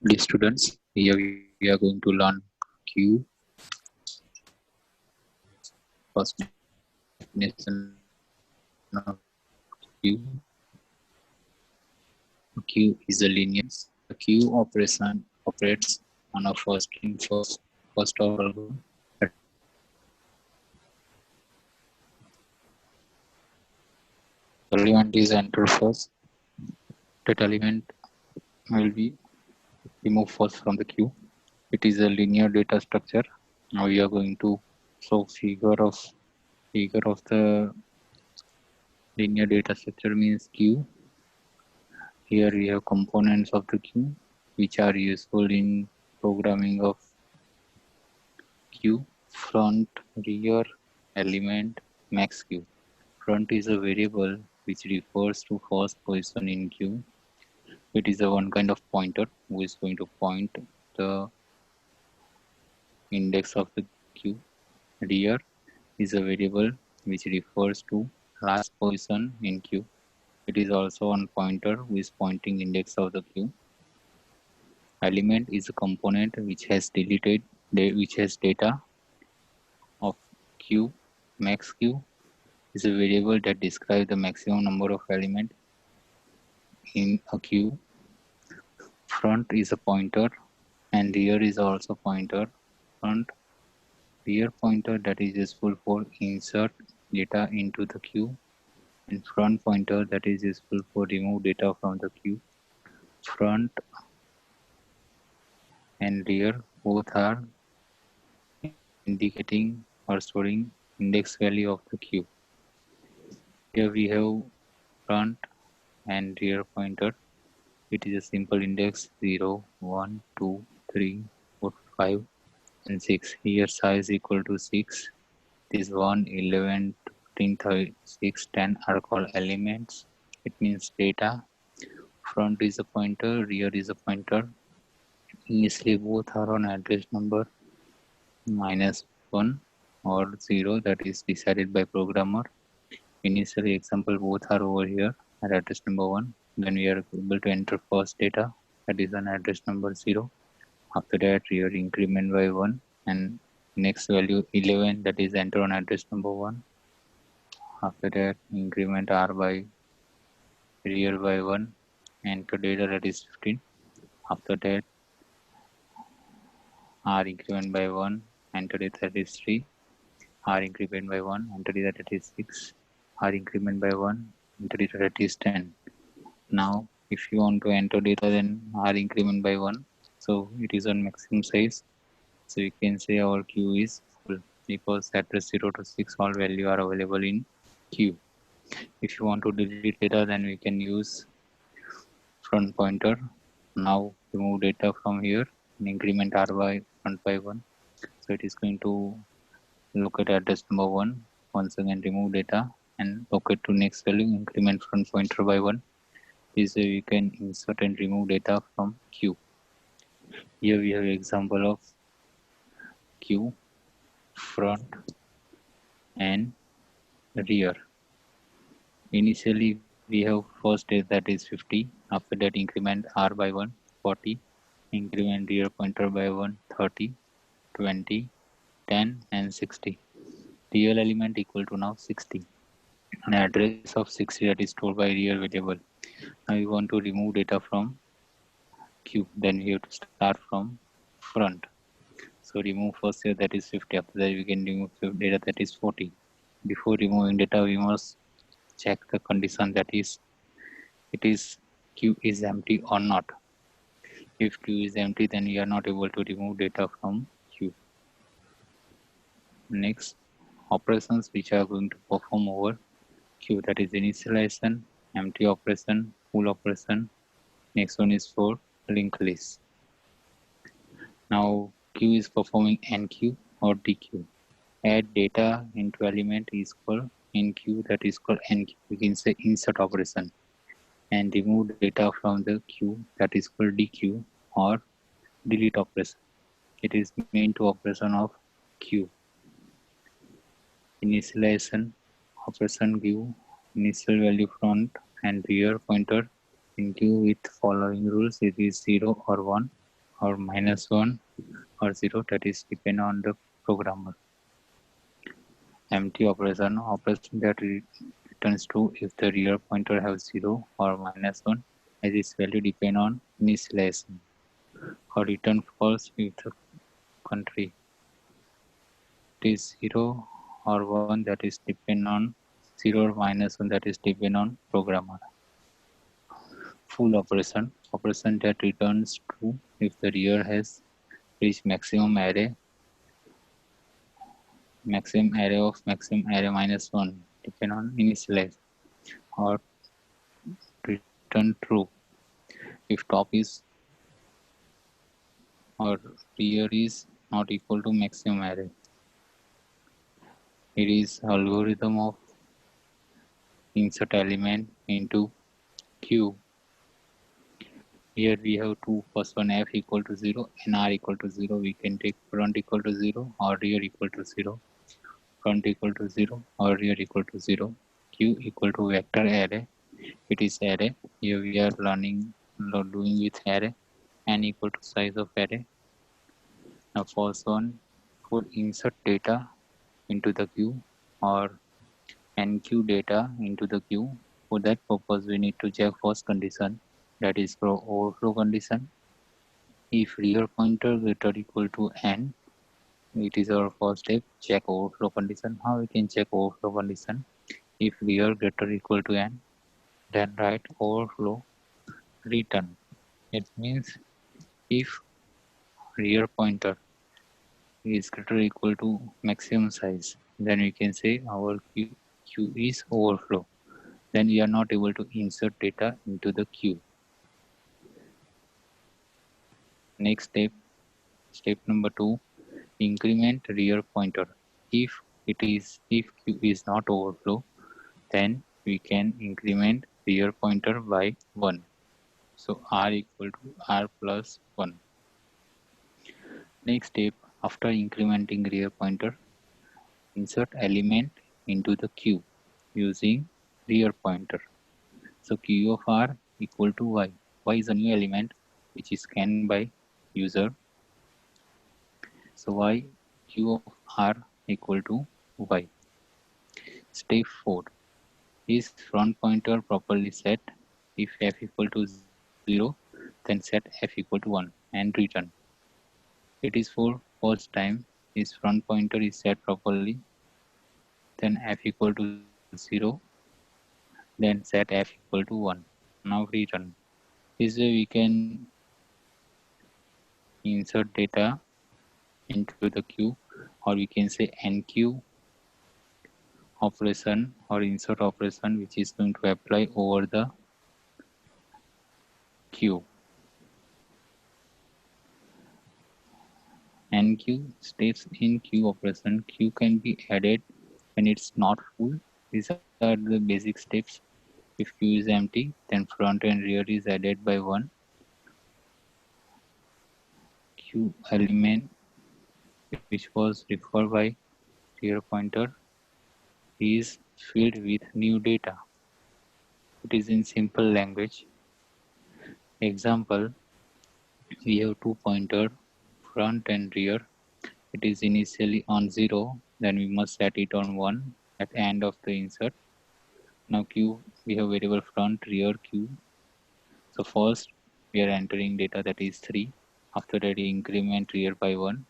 Dear students, here we are going to learn Q. First definition of Q. Q is a linear. The Q operation operates on a first order algorithm. The element is entered first. That element will be removed first from the queue. It is a linear data structure. Now we are going to show figure of the linear data structure means queue. Here we have components of the queue which are useful in programming of queue. Front, rear, element, max queue. Front is a variable which refers to first position in queue. It is a one kind of pointer who is going to point the index of the queue. Rear is a variable which refers to last position in queue. It is also one pointer who is pointing index of the queue. Element is a component which has data of queue. Max queue is a variable that describes the maximum number of elements in a queue. Front is a pointer and rear is also pointer. Front rear pointer that is useful for insert data into the queue, and front pointer that is useful for remove data from the queue. Front and rear both are indicating or storing index value of the queue. Here we have front and rear pointer. It is a simple index 0, 1, 2, 3, 4, 5 and 6. Here size equal to 6. This 1, 11, 15, 6, 10 are called elements. It means data. Front is a pointer, rear is a pointer. Initially both are on address number -1 or 0, that is decided by programmer. Initially example both are over here at address number 1. Then we are able to enter first data, that is on address number 0. After that rear increment by 1 and next value 11, that is enter on address number 1. After that increment r by rear by 1, enter data that is 15. After that r increment by 1, enter data that is 3. R increment by 1, enter data that is 6. R increment by 1, enter data that is 10. Now if you want to enter data, then R increment by 1, so it is on maximum size. So you can say our queue is full because address 0 to 6 all value are available in queue. If you want to delete data, then we can use front pointer. Now remove data from here and increment r by front by 1. So it is going to locate address number 1. Once again remove data and locate to next value, increment front pointer by 1. This way we can insert and remove data from queue. Here we have example of queue, front and rear. Initially we have first is that is 50. After that increment r by 1, 40. Increment rear pointer by 1, 30, 20, 10 and 60. Real element equal to now 60. An address of 60 that is stored by real variable. Now we want to remove data from queue. Then we have to start from front. So remove first here that is 50. After that we can remove data that is 40. Before removing data we must check the condition, that is it is queue is empty or not. If queue is empty, then we are not able to remove data from queue. Next, operations which are going to perform over queue, that is initialization, empty operation, full operation. Next one is for linked list. Now queue is performing enqueue or dequeue. Add data into element is called enqueue, that is called enqueue. We can say insert operation. And remove data from the queue, that is called dequeue or delete operation. It is main to operation of queue. Initialization operation give initial value front and rear pointer in queue with following rules. It is 0 or 1. or -1 or 0, that is depend on the programmer. Empty operation that returns true if the rear pointer has 0 or -1 as its value depend on initialization, or return false if the country is 0 or 1 that is depend on 0 or -1 that is depend on programmer. Full operation that returns true if the rear has reached maximum array of maximum array -1 depend on initialize, or return true if top is or rear is not equal to maximum array. It is algorithm of insert element into queue. Here we have two. First one, f equal to 0 and r equal to 0. We can take front equal to 0 or rear equal to 0. Front equal to 0 or rear equal to 0. Q equal to vector array. It is array. Here we are doing with array. N equal to size of array. Now first one, for insert data into the queue or enqueue data into the queue. For that purpose, we need to check first condition, that is for overflow condition. If rear pointer greater equal to n, it is our first step, check overflow condition. How we can check overflow condition? If rear greater equal to n, then write overflow return. It means if rear pointer is greater equal to maximum size, then we can say our queue is overflow. Then we are not able to insert data into the queue. Next step number 2, increment rear pointer. If queue is not overflow, then we can increment rear pointer by 1. So r equal to r plus 1. Next step, after incrementing rear pointer, insert element into the queue using rear pointer. So q of r equal to y. Y is a new element which is scanned by user. So y q of r equal to y. Step 4, is front pointer properly set? If f equal to 0, then set f equal to 1 and return. It is for first time, is front pointer is set properly, then f equal to 0, then set f equal to 1. Now return. This way we can insert data into the queue, or we can say enqueue operation or insert operation, which is going to apply over the queue. Enqueue steps in queue operation. Queue can be added when it's not full. These are the basic steps. If queue is empty, then front and rear is added by 1. Queue element which was referred by rear pointer is filled with new data. It is in simple language. Example, we have two pointer, front and rear. It is initially on 0, then we must set it on 1 at the end of the insert. Now queue, we have variable front, rear, queue. So first we are entering data, that is 3. After that increment rear by 1.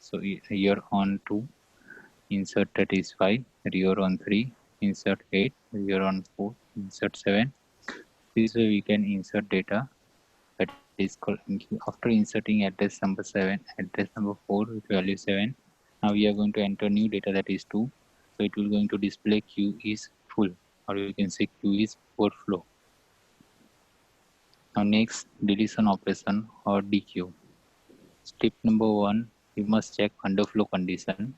So here on 2, insert that is 5, rear on 3, insert 8, rear on 4, insert 7. This way we can insert data that is called enqueue. After inserting address number 7, address number 4 with value 7, now we are going to enter new data, that is 2. So it will going to display queue is full, or you can say queue is overflow. Now next, deletion operation or dequeue. Step number 1, we must check underflow condition.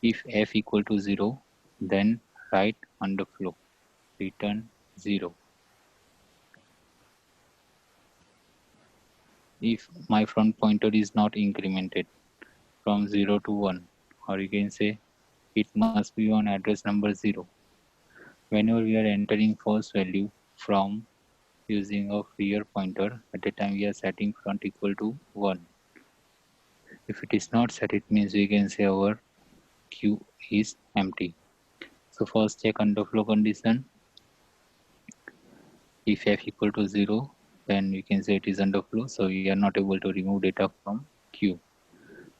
If f equal to 0, then write underflow, return 0. If my front pointer is not incremented from 0 to 1, or you can say it must be on address number 0. Whenever we are entering first value from using a rear pointer. At the time we are setting front equal to 1. If it is not set, it means we can say our queue is empty. So first check underflow condition. If f equal to 0, then we can say it is underflow, so we are not able to remove data from queue.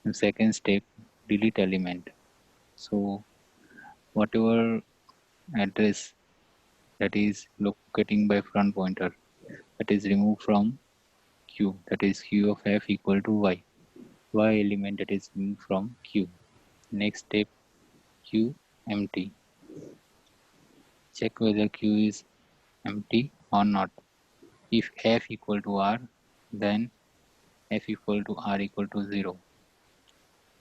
And second step, delete element. So whatever address that is locating by front pointer, that is removed from queue, that is q of f equal to y element that is removed from queue. Next step, queue empty. Check whether queue is empty or not. If f equal to r, then f equal to r equal to 0.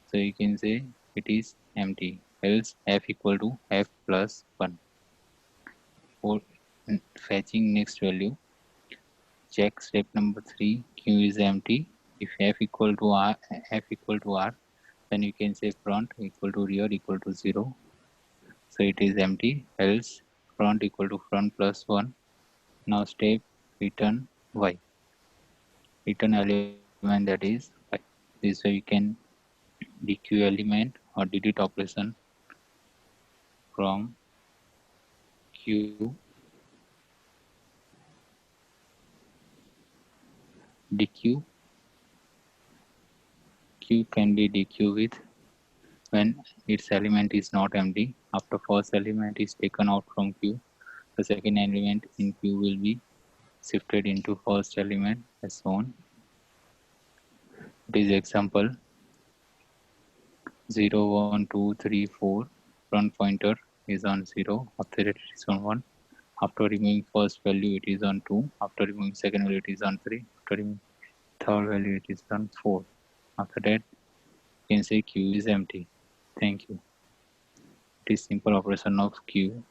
So you can say it is empty, else f equal to f plus 1. For fetching next value, check step number 3, q is empty. If f equal to r, then you can say front equal to rear equal to 0. So it is empty, else front equal to front plus 1. Now step return y. Return element that is y. This way you can dequeue element or delete operation from queue. Dequeue. Queue can be dequeue with when its element is not empty. After first element is taken out from queue, the second element in queue will be shifted into first element as shown. It is example 0, 1, 2, 3, 4. Front pointer is on 0. After that it is on 1. After removing first value it is on 2. After removing second value it is on 3. After removing third value it is on 4. After that you can say queue is empty. Thank you. It is simple operation of queue.